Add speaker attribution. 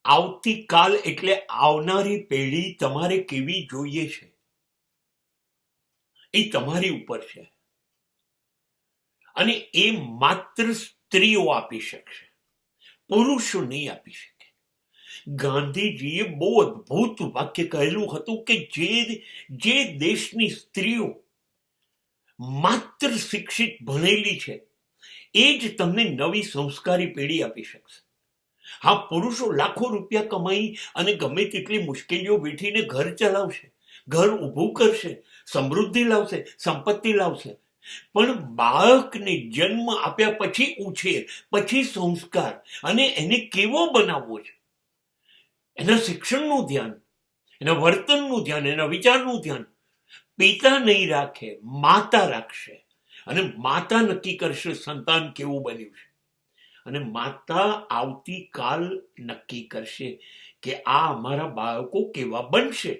Speaker 1: આવતીકાલ એટલે આવનારી પેઢી તમારે કેવી જોઈએ છે એ તમારી ઉપર છે, અને એ માત્ર સ્ત્રીઓ આપી શકશે, પુરુષો નહીં આપી શકે. ગાંધીજીએ બહુ અદભુત વાક્ય કહેલું હતું કે જે દેશની સ્ત્રીઓ માત્ર શિક્ષિત ભણેલી છે એ જ તમને નવી સંસ્કારી પેઢી આપી શકશે. હા, પુરુષો લાખો રૂપિયા કમાઈ અને ગમે તેટલી મુશ્કેલીઓ વેઠીને ઘર ચલાવશે, ઘર ઊભું કરશે, સમૃદ્ધિ લાવશે, સંપત્તિ લાવશે, પણ બાળકને જન્મ આપ્યા પછી ઉછેર, પછી સંસ્કાર, અને એને કેવો બનાવવો છે એના શિક્ષણનું ધ્યાન, એના વર્તનનું ધ્યાન, એના વિચારનું ધ્યાન પિતા નહીં રાખે, માતા રાખશે. અને માતા નક્કી કરશે સંતાન કેવું બન્યું છે, અને માતા આવતીકાલ નક્કી કરશે કે આ અમારા બાળકો કેવા બનશે.